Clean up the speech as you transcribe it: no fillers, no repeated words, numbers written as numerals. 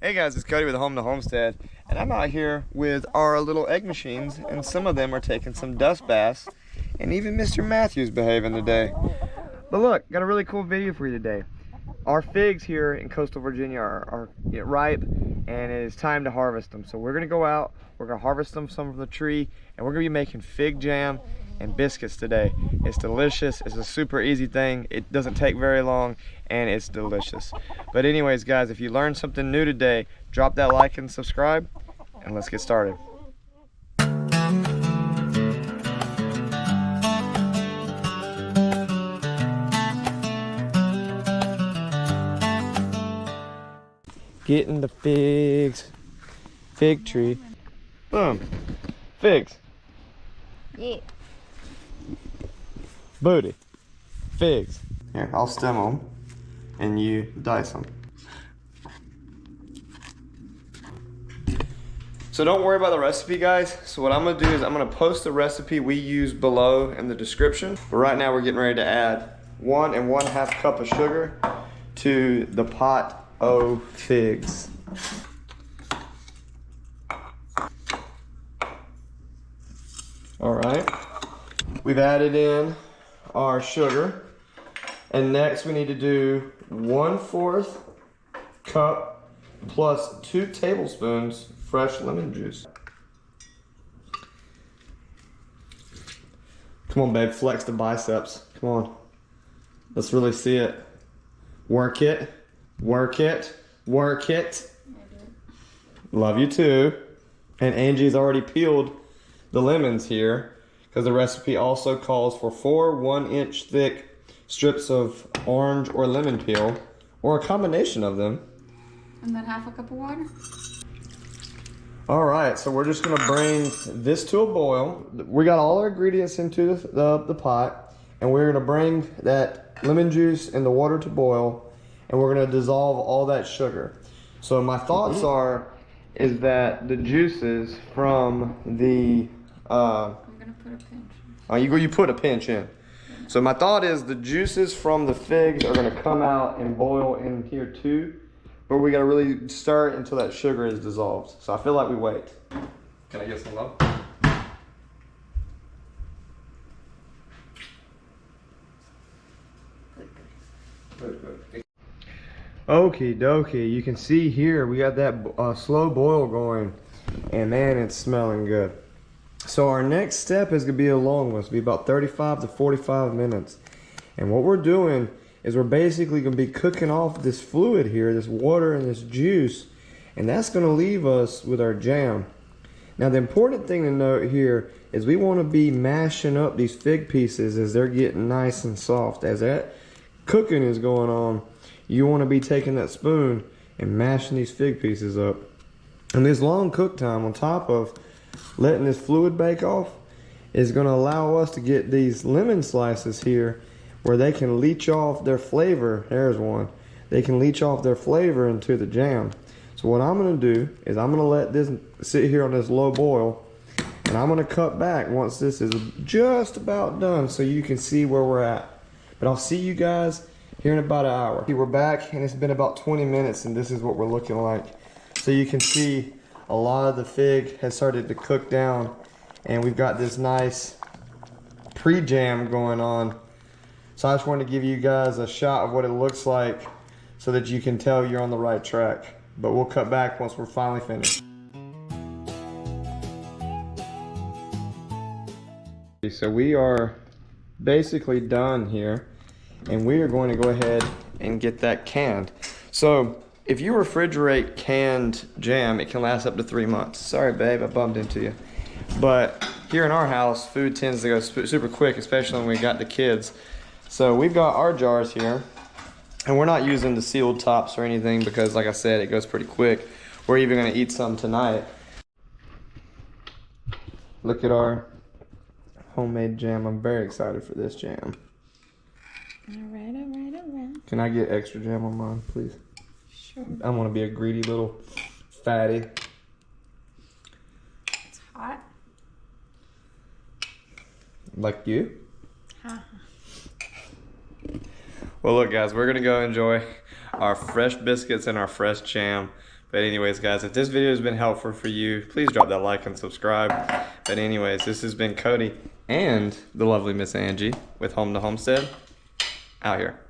Hey guys, it's Cody with Homestead, and I'm out here with our little egg machines, and some of them are taking some dust baths, and even Mr. Matthew's behaving today. But look, got a really cool video for you today. Our figs here in coastal Virginia are ripe, and it is time to harvest them. So we're gonna go out, we're gonna harvest them some from the tree, and we're gonna be making fig jam and biscuits today. It's delicious. It's a super easy thing. It doesn't take very long, and it's delicious. But anyways, guys, if you learned something new today, drop that like and subscribe, and let's get started. Getting the figs. Fig tree. Boom. Figs. Yeah. Booty. Figs. Here, I'll stem them and you dice them. So don't worry about the recipe, guys. So what I'm gonna do is I'm gonna post the recipe we use below in the description. But right now we're getting ready to add 1 1/2 cup of sugar to the pot of figs. All right, we've added in our sugar, and next we need to do 1/4 cup plus 2 tablespoons fresh lemon juice. Come on, babe, flex the biceps. Come on, let's really see it. Work it, work it, work it. Love you too. And Angie's already peeled the lemons here, because the recipe also calls for 4 1-inch thick strips of orange or lemon peel, or a combination of them. And then 1/2 cup of water. All right, so we're just gonna bring this to a boil. We got all our ingredients into the pot, and we're gonna bring that lemon juice and the water to boil, and we're gonna dissolve all that sugar. So my thoughts is that the juices from the I'm gonna put a pinch. Oh, you put a pinch in. So my thought is the juices from the figs are gonna come out and boil in here too, but we gotta really stir it until that sugar is dissolved. So I feel like we wait. Can I get some love? Okie dokie, you can see here we got that slow boil going, and man, it's smelling good. So our next step is gonna be a long one. It's gonna be about 35 to 45 minutes. And what we're doing is we're basically gonna be cooking off this fluid here, this water and this juice, and that's gonna leave us with our jam. Now the important thing to note here is we wanna be mashing up these fig pieces as they're getting nice and soft. As that cooking is going on, you wanna be taking that spoon and mashing these fig pieces up. And this long cook time on top of letting this fluid bake off is going to allow us to get these lemon slices here where they can leach off their flavor. There's one. They can leach off their flavor into the jam. So what I'm going to do is I'm going to let this sit here on this low boil, and I'm going to cut back once this is just about done so you can see where we're at. But I'll see you guys here in about an hour. We're back, and it's been about 20 minutes, and this is what we're looking like. So you can see a lot of the fig has started to cook down, and we've got this nice pre-jam going on. So I just wanted to give you guys a shot of what it looks like so that you can tell you're on the right track. But we'll cut back once we're finally finished. So we are basically done here, and we are going to go ahead and get that canned. So if you refrigerate canned jam, it can last up to 3 months. Sorry, babe, I bumped into you. But here in our house, food tends to go super quick, especially when we got the kids. So we've got our jars here, and we're not using the sealed tops or anything because, like I said, it goes pretty quick. We're even gonna eat some tonight. Look at our homemade jam. I'm very excited for this jam. All right. Can I get extra jam on mine, please? Sure. I want to be a greedy little fatty. It's hot. Like you? Huh. Well, look, guys, we're going to go enjoy our fresh biscuits and our fresh jam But anyways, guys, if this video has been helpful for you, please drop that like and subscribe. But anyways, this has been Cody and the lovely Miss Angie with Home to Homestead out here.